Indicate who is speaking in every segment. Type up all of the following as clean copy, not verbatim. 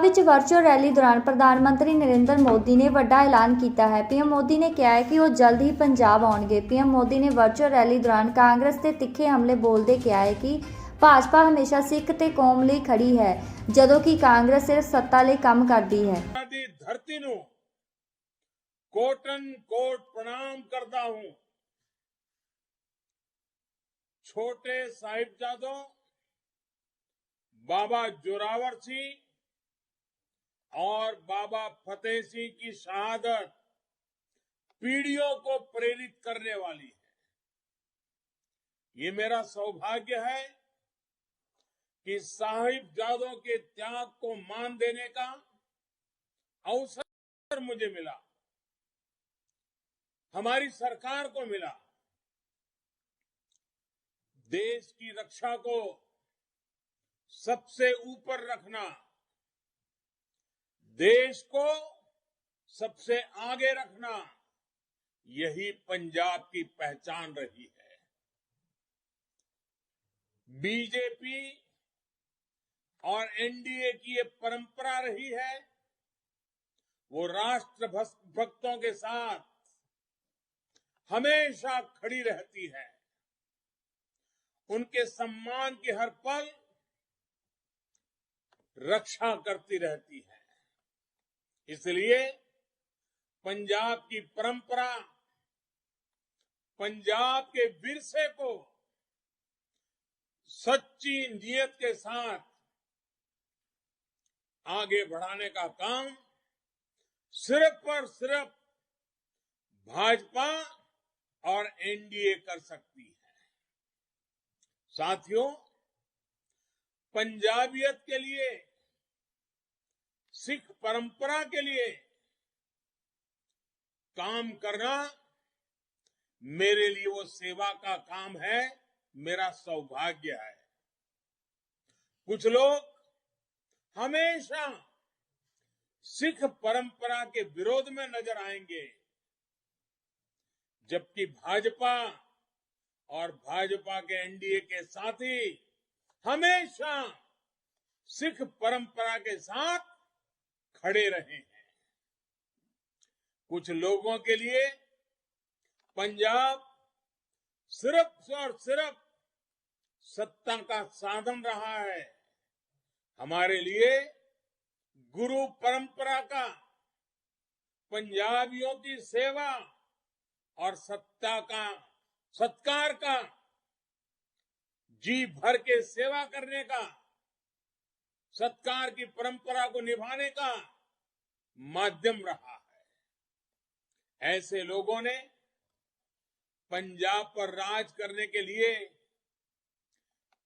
Speaker 1: ਵਿੱਚ virtual rally ਦੌਰਾਨ ਪ੍ਰਧਾਨ ਮੰਤਰੀ ਨਰਿੰਦਰ ਮੋਦੀ ਨੇ ਵੱਡਾ ਐਲਾਨ ਕੀਤਾ ਹੈ। ਪੀਐਮ ਮੋਦੀ ਨੇ ਕਿਹਾ ਹੈ ਕਿ ਉਹ ਜਲਦ ਹੀ ਪੰਜਾਬ ਆਉਣਗੇ। ਪੀਐਮ ਮੋਦੀ ਨੇ ਵਰਚੁਅਲ ਰੈਲੀ ਦੌਰਾਨ ਕਾਂਗਰਸ ਤੇ ਤਿੱਖੇ ਹਮਲੇ ਬੋਲਦੇ ਕਿਹਾ ਹੈ ਕਿ ਭਾਜਪਾ ਹਮੇਸ਼ਾ ਸਿੱਖ ਤੇ ਕੌਮ ਲਈ ਖੜੀ ਹੈ, ਜਦੋਂ ਕਿ ਕਾਂਗਰਸ ਸਿਰਫ ਸੱਤਾ ਲਈ ਕੰਮ ਕਰਦੀ ਹੈ।
Speaker 2: धरती ਨੂੰ कोटन कोट प्रणाम करता हूं। छोटे साहिबजादों बाबा जोरावर सिंह और बाबा फतेह सिंह की शहादत पीढ़ियों को प्रेरित करने वाली है। ये मेरा सौभाग्य है कि साहिबजादों के त्याग को मान देने का अवसर मुझे मिला, हमारी सरकार को मिला। देश की रक्षा को सबसे ऊपर रखना, देश को सबसे आगे रखना, यही पंजाब की पहचान रही है। बीजेपी और एनडीए की ये परंपरा रही है, वो राष्ट्र भक्तों के साथ हमेशा खड़ी रहती है, उनके सम्मान की हर पल रक्षा करती रहती है। इसलिए पंजाब की परंपरा, पंजाब के विरसे को सच्ची नीयत के साथ आगे बढ़ाने का काम सिर्फ और सिर्फ भाजपा और एनडीए कर सकती है। साथियों, पंजाबियत के लिए, सिख परंपरा के लिए काम करना मेरे लिए वो सेवा का काम है, मेरा सौभाग्य है। कुछ लोग हमेशा सिख परंपरा के विरोध में नजर आएंगे, जबकि भाजपा और भाजपा के एनडीए के साथी हमेशा सिख परंपरा के साथ खड़े रहे हैं। कुछ लोगों के लिए पंजाब सिर्फ और सिर्फ सत्ता का साधन रहा है। हमारे लिए गुरु परंपरा का, पंजाबियों की सेवा और सत्कार का, जी भर के सेवा करने का, सत्कार की परंपरा को निभाने का माध्यम रहा है। ऐसे लोगों ने पंजाब पर राज करने के लिए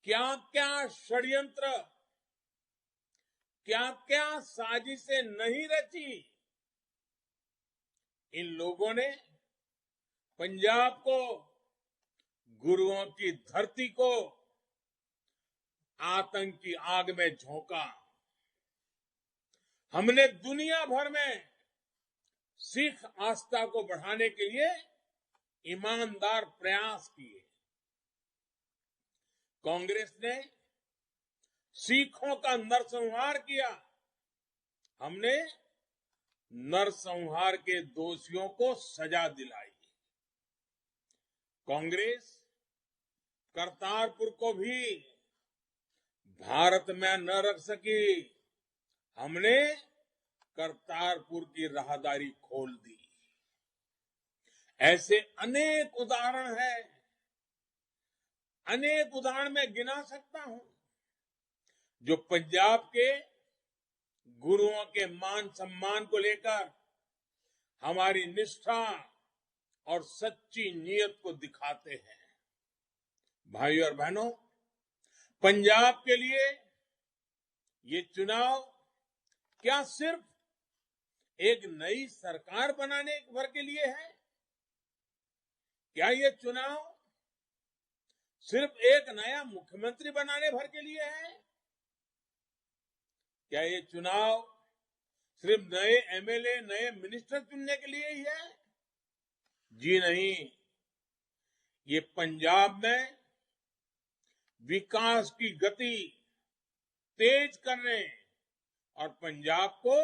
Speaker 2: क्या क्या षड्यंत्र, क्या क्या साजिशें नहीं रची। इन लोगों ने पंजाब को, गुरुओं की धरती को आतंक की आग में झोंका। हमने दुनिया भर में सिख आस्था को बढ़ाने के लिए ईमानदार प्रयास किए। कांग्रेस ने सिखों का नरसंहार किया, हमने नरसंहार के दोषियों को सजा दिलाई। कांग्रेस करतारपुर को भी भारत में न रख सकी, हमने करतारपुर की राहदारी खोल दी। ऐसे अनेक उदाहरण हैं, अनेक उदाहरण मैं गिना सकता हूं, जो पंजाब के गुरुओं के मान सम्मान को लेकर हमारी निष्ठा और सच्ची नीयत को दिखाते हैं। भाइयों और बहनों, पंजाब के लिए ये चुनाव क्या सिर्फ एक नई सरकार बनाने भर के लिए है? क्या ये चुनाव सिर्फ एक नया मुख्यमंत्री बनाने भर के लिए है? क्या ये चुनाव सिर्फ नए एमएलए, नए मिनिस्टर चुनने के लिए ही है? जी नहीं, ये पंजाब में विकास की गति तेज करने और पंजाब को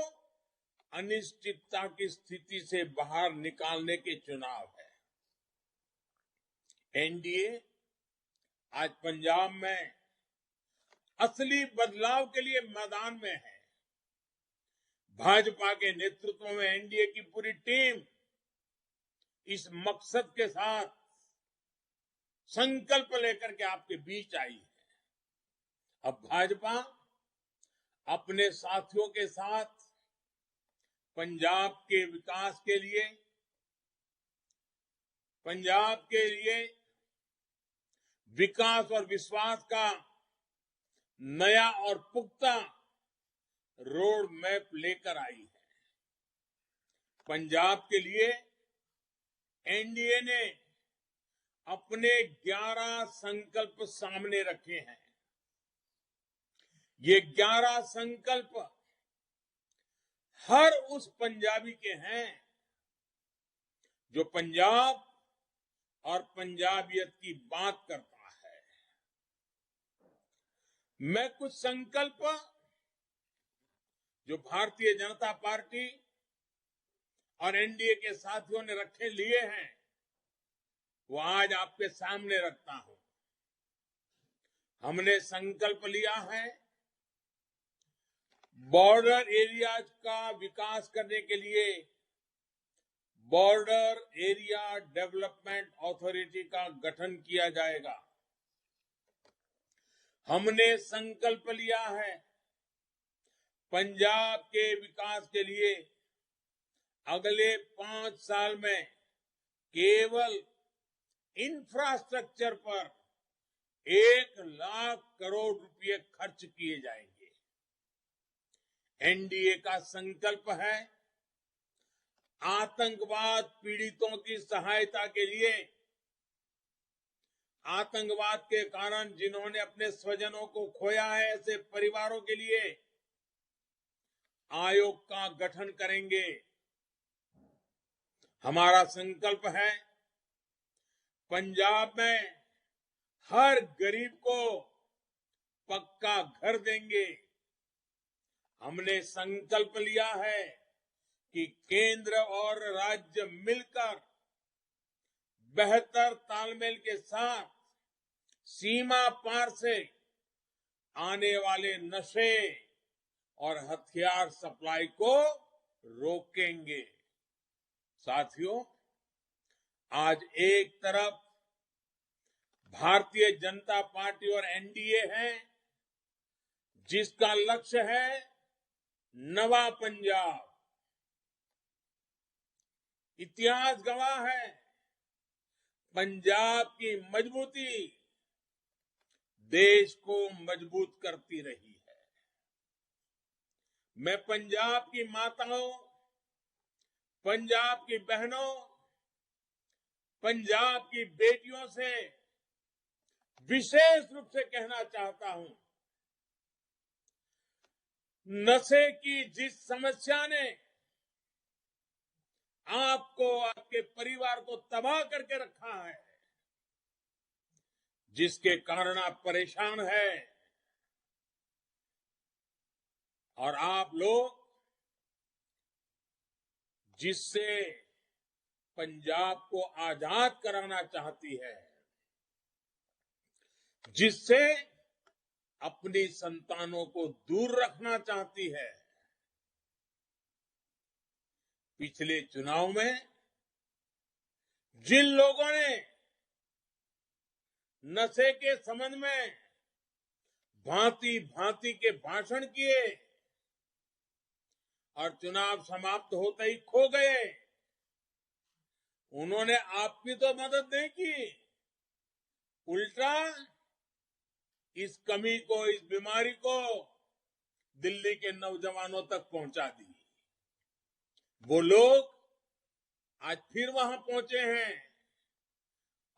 Speaker 2: अनिश्चितता की स्थिति से बाहर निकालने के चुनाव है। एनडीए आज पंजाब में असली बदलाव के लिए मैदान में है। भाजपा के नेतृत्व में एनडीए की पूरी टीम इस मकसद के साथ संकल्प लेकर के आपके बीच आई है। अब भाजपा अपने साथियों के साथ पंजाब के विकास के लिए, पंजाब के लिए विकास और विश्वास का नया और पुख्ता रोड मैप लेकर आई है। पंजाब के लिए एनडीए ने अपने 11 संकल्प सामने रखे हैं। ये 11 संकल्प हर उस पंजाबी के हैं जो पंजाब और पंजाबियत की बात करता है। मैं कुछ संकल्प जो भारतीय जनता पार्टी और एनडीए के साथियों ने रखे लिए हैं, वो आज आपके सामने रखता हूं। हमने संकल्प लिया है बॉर्डर एरियाज का विकास करने के लिए बॉर्डर एरिया डेवलपमेंट अथॉरिटी का गठन किया जाएगा। हमने संकल्प लिया है पंजाब के विकास के लिए अगले 5 साल में केवल इंफ्रास्ट्रक्चर पर 1 लाख करोड़ रुपए खर्च किए जाएंगे। एनडीए का संकल्प है आतंकवाद पीड़ितों की सहायता के लिए, आतंकवाद के कारण जिन्होंने अपने स्वजनों को खोया है, ऐसे परिवारों के लिए आयोग का गठन करेंगे। हमारा संकल्प है पंजाब में हर गरीब को पक्का घर देंगे। हमने संकल्प लिया है कि केंद्र और राज्य मिलकर बेहतर तालमेल के साथ सीमा पार से आने वाले नशे और हथियार सप्लाई को रोकेंगे। साथियों, आज एक तरफ भारतीय जनता पार्टी और एनडीए है जिसका लक्ष्य है नवा पंजाब। इतिहास गवाह है पंजाब की मजबूती देश को मजबूत करती रही है। मैं पंजाब की माताओं, पंजाब की बहनों, पंजाब की बेटियों से विशेष रूप से कहना चाहता हूं, नशे की जिस समस्या ने आपको, आपके परिवार को तबाह करके रखा है, जिसके कारण आप परेशान हैं और आप लोग जिससे पंजाब को आजाद कराना चाहती है, जिससे अपनी संतानों को दूर रखना चाहती है, पिछले चुनाव में जिन लोगों ने नशे के संबंध में भांति भांति के भाषण किए और चुनाव समाप्त होते ही खो गए, उन्होंने आपकी तो मदद नहीं की, उल्टा इस कमी को, इस बीमारी को दिल्ली के नौजवानों तक पहुंचा दी। वो लोग आज फिर वहां पहुंचे हैं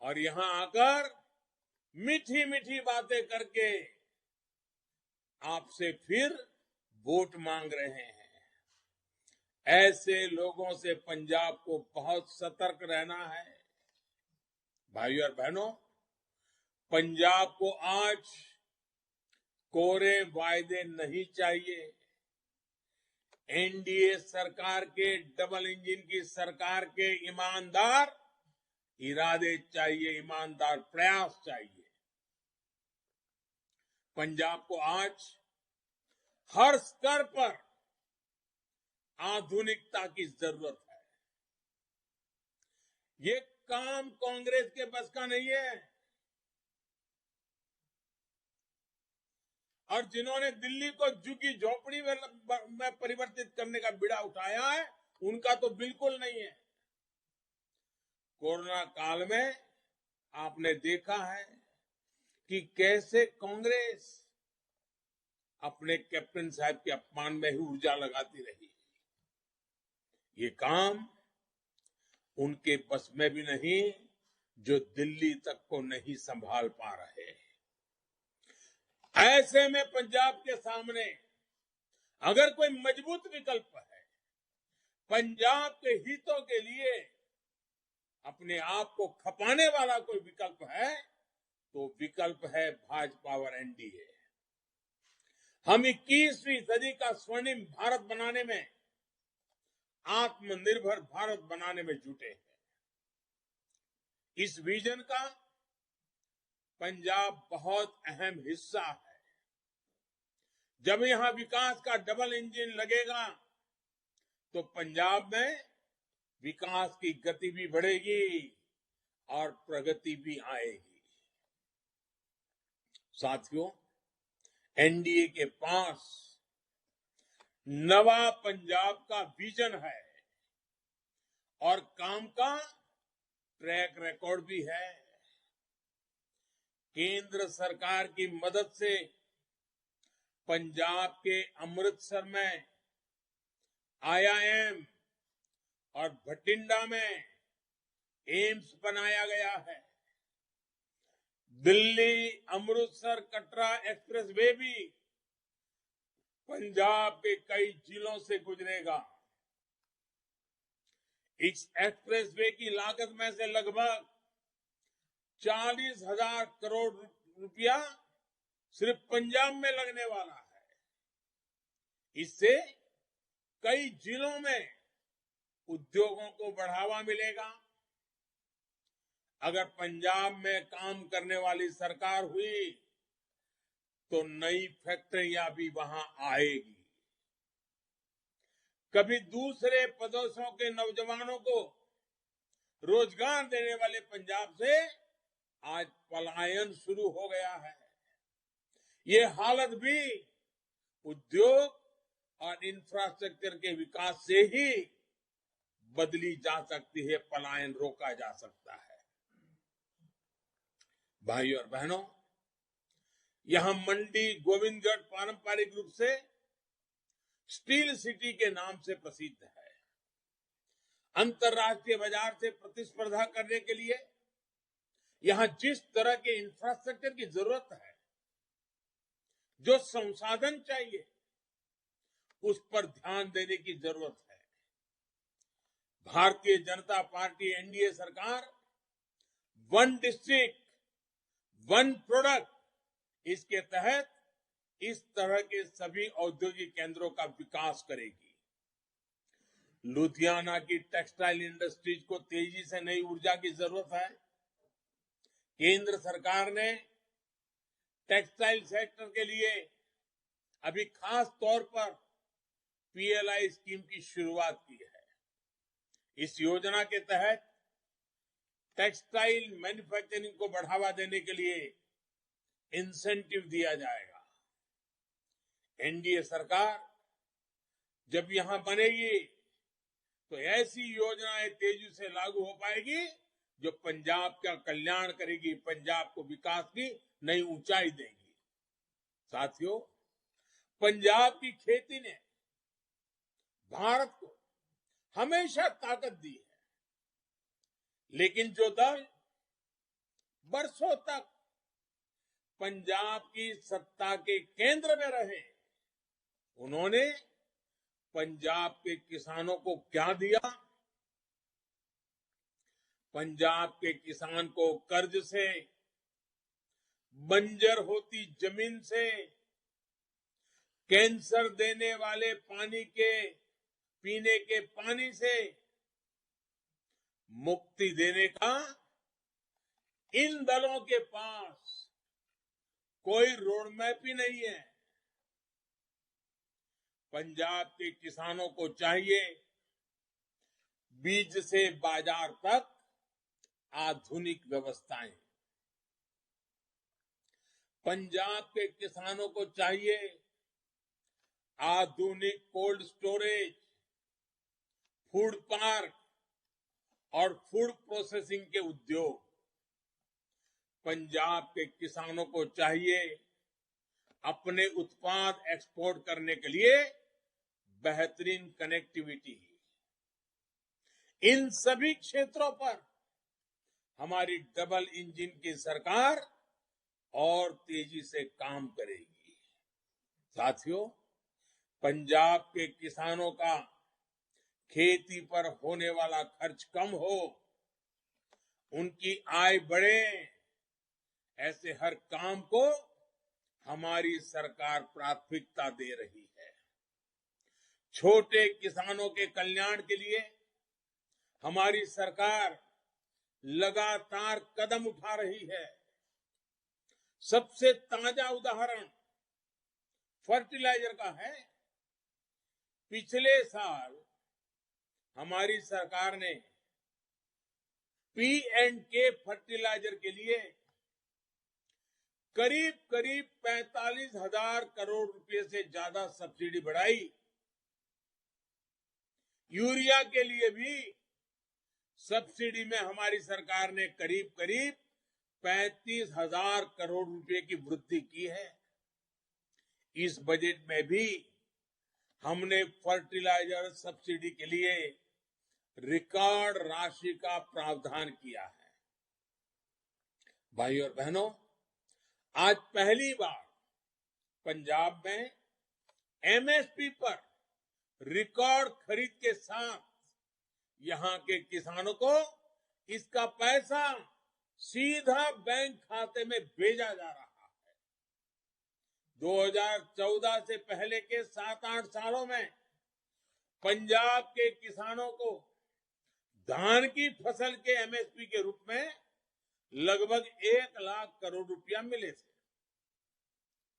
Speaker 2: और यहां आकर मीठी मीठी बातें करके आपसे फिर वोट मांग रहे हैं। ऐसे लोगों से पंजाब को बहुत सतर्क रहना है। भाइयों और बहनों, पंजाब को आज कोरे वायदे नहीं चाहिए। एनडीए सरकार के डबल इंजन की सरकार के ईमानदार इरादे चाहिए, ईमानदार प्रयास चाहिए। पंजाब को आज हर स्तर पर आधुनिकता की जरूरत है। ये काम कांग्रेस के बस का नहीं है। और जिन्होंने दिल्ली को झुग्गी झोपड़ी में परिवर्तित करने का बीड़ा उठाया है, उनका तो बिल्कुल नहीं है। कोरोना काल में आपने देखा है कि कैसे कांग्रेस अपने कैप्टन साहब के अपमान में ही ऊर्जा लगाती रही। ये काम उनके बस में भी नहीं, जो दिल्ली तक को नहीं संभाल पा रहे। ऐसे में पंजाब के सामने अगर कोई मजबूत विकल्प है, पंजाब के हितों के लिए अपने आप को खपाने वाला कोई विकल्प है, तो विकल्प है भाजपा और एनडीए। हम 21वीं सदी का स्वर्णिम भारत बनाने में, आत्मनिर्भर भारत बनाने में जुटे हैं। इस विजन का पंजाब बहुत अहम हिस्सा है। जब यहां विकास का डबल इंजन लगेगा, तो पंजाब में विकास की गति भी बढ़ेगी और प्रगति भी आएगी। साथियों, एनडीए के पास नवा पंजाब का विजन है और काम का ट्रैक रिकॉर्ड भी है। केंद्र सरकार की मदद से पंजाब के अमृतसर में आईआईएम और भटिंडा में एम्स बनाया गया है। दिल्ली अमृतसर कटरा एक्सप्रेस वे भी पंजाब के कई जिलों से गुजरेगा। इस एक्सप्रेस वे की लागत में से लगभग 40,000 करोड़ रुपया सिर्फ पंजाब में लगने वाला है। इससे कई जिलों में उद्योगों को बढ़ावा मिलेगा। अगर पंजाब में काम करने वाली सरकार हुई, तो नई फैक्ट्रियां भी वहां आएगी। कभी दूसरे प्रदेशों के नौजवानों को रोजगार देने वाले पंजाब से आज पलायन शुरू हो गया है। ये हालत भी उद्योग और इंफ्रास्ट्रक्चर के विकास से ही बदली जा सकती है, पलायन रोका जा सकता है। भाइयों और बहनों, यहां मंडी गोविंदगढ़ पारंपरिक रूप से स्टील सिटी के नाम से प्रसिद्ध है। अंतर्राष्ट्रीय बाजार से प्रतिस्पर्धा करने के लिए यहां जिस तरह के इंफ्रास्ट्रक्चर की जरूरत है, जो संसाधन चाहिए, उस पर ध्यान देने की जरूरत है। भारतीय जनता पार्टी एनडीए सरकार वन डिस्ट्रिक्ट वन प्रोडक्ट, इसके तहत इस तरह के सभी औद्योगिक केंद्रों का विकास करेगी। लुधियाना की टेक्सटाइल इंडस्ट्रीज को तेजी से नई ऊर्जा की जरूरत है। केंद्र सरकार ने टेक्सटाइल सेक्टर के लिए अभी खास तौर पर पीएलआई स्कीम की शुरुआत की है। इस योजना के तहत टेक्सटाइल मैन्युफैक्चरिंग को बढ़ावा देने के लिए इंसेंटिव दिया जाएगा। एनडीए सरकार जब यहां बनेगी, तो ऐसी योजनाएं तेजी से लागू हो पाएगी जो पंजाब का कल्याण करेगी, पंजाब को विकास की नई ऊंचाई देगी। साथियों, पंजाब की खेती ने भारत को हमेशा ताकत दी है, लेकिन जो दल बरसों तक पंजाब की सत्ता के केंद्र में रहे, उन्होंने पंजाब के किसानों को क्या दिया? पंजाब के किसान को कर्ज से, बंजर होती जमीन से कैंसर देने वाले पीने के पानी से मुक्ति देने का इन दलों के पास कोई रोड मैप ही नहीं है। पंजाब के किसानों को चाहिए बीज से बाजार तक आधुनिक व्यवस्थाएं। पंजाब के किसानों को चाहिए आधुनिक कोल्ड स्टोरेज, फूड पार्क और फूड प्रोसेसिंग के उद्योग। पंजाब के किसानों को चाहिए अपने उत्पाद एक्सपोर्ट करने के लिए बेहतरीन कनेक्टिविटी। इन सभी क्षेत्रों पर हमारी डबल इंजन की सरकार और तेजी से काम करेगी। साथियों, पंजाब के किसानों का खेती पर होने वाला खर्च कम हो, उनकी आय बढ़े, ऐसे हर काम को हमारी सरकार प्राथमिकता दे रही है। छोटे किसानों के कल्याण के लिए हमारी सरकार लगातार कदम उठा रही है। सबसे ताजा उदाहरण फर्टिलाइजर का है। पिछले साल हमारी सरकार ने P&K फर्टिलाइजर के लिए करीब 45,000 करोड़ रुपए से ज्यादा सब्सिडी बढ़ाई। यूरिया के लिए भी सब्सिडी में हमारी सरकार ने करीब 35,000 करोड़ रुपए की वृद्धि की है। इस बजट में भी हमने फर्टिलाइजर सब्सिडी के लिए रिकॉर्ड राशि का प्रावधान किया है। भाइयों और बहनों, आज पहली बार पंजाब में MSP पर रिकॉर्ड खरीद के साथ यहां के किसानों को इसका पैसा सीधा बैंक खाते में भेजा जा रहा है। 2014 से पहले के 7-8 सालों में पंजाब के किसानों को धान की फसल के MSP के रूप में लगभग 1 लाख करोड़ रुपया मिले थे।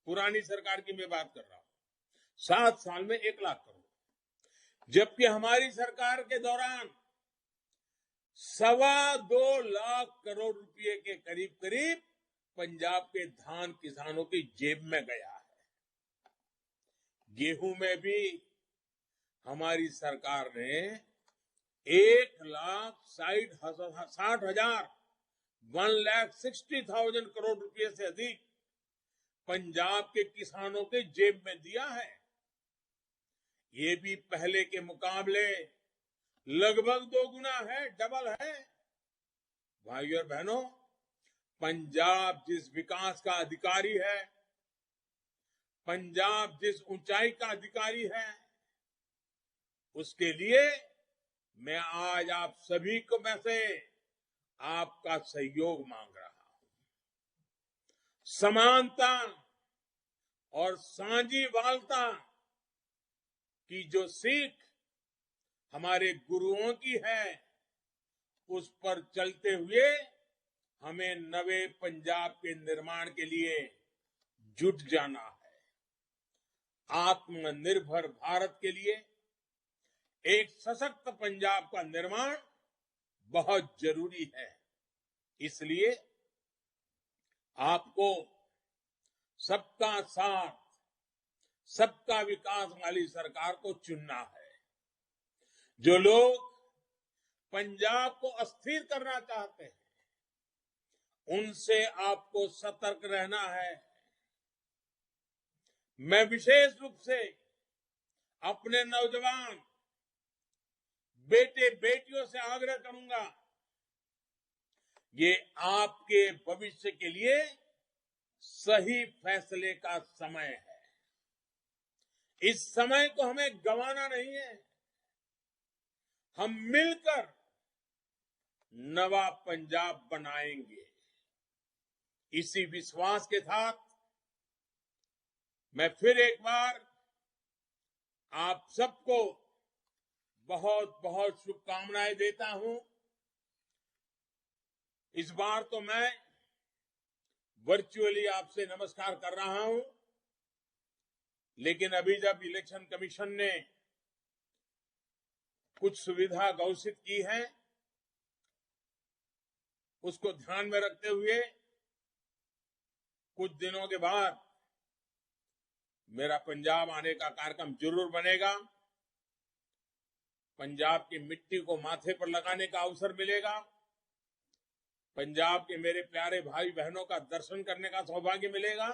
Speaker 2: पुरानी सरकार की मैं बात कर रहा हूं। 7 साल में 1 लाख करोड़, जबकि हमारी सरकार के दौरान 2.25 लाख करोड़ रुपए के करीब पंजाब के धान किसानों की जेब में गया है। गेहूं में भी हमारी सरकार ने 1,60,000 करोड़ रुपए से अधिक पंजाब के किसानों के जेब में दिया है। ये भी पहले के मुकाबले लगभग 2 गुना है, डबल है। भाइयों और बहनों, पंजाब जिस विकास का अधिकारी है, पंजाब जिस ऊंचाई का अधिकारी है, उसके लिए मैं आज आप सभी को में से आपका सहयोग मांग रहा हूं। समानता और साझीवालता की जो सीख हमारे गुरुओं की है, उस पर चलते हुए हमें नवे पंजाब के निर्माण के लिए जुट जाना है। आत्मनिर्भर भारत के लिए एक सशक्त पंजाब का निर्माण बहुत जरूरी है। इसलिए आपको सबका साथ, सबका विकास वाली सरकार को चुनना है। जो लोग पंजाब को अस्थिर करना चाहते हैं, उनसे आपको सतर्क रहना है। मैं विशेष रूप से अपने नौजवान बेटे बेटियों से आग्रह करूंगा, ये आपके भविष्य के लिए सही फैसले का समय है। इस समय को हमें गंवाना नहीं है। हम मिलकर नवा पंजाब बनाएंगे। इसी विश्वास के साथ मैं फिर एक बार आप सबको बहुत बहुत शुभकामनाएं देता हूं। इस बार तो मैं वर्चुअली आपसे नमस्कार कर रहा हूं, लेकिन अभी जब इलेक्शन कमीशन ने कुछ सुविधा घोषित की है, उसको ध्यान में रखते हुए कुछ दिनों के बाद मेरा पंजाब आने का कार्यक्रम जरूर बनेगा। पंजाब की मिट्टी को माथे पर लगाने का अवसर मिलेगा। पंजाब के मेरे प्यारे भाई बहनों का दर्शन करने का सौभाग्य मिलेगा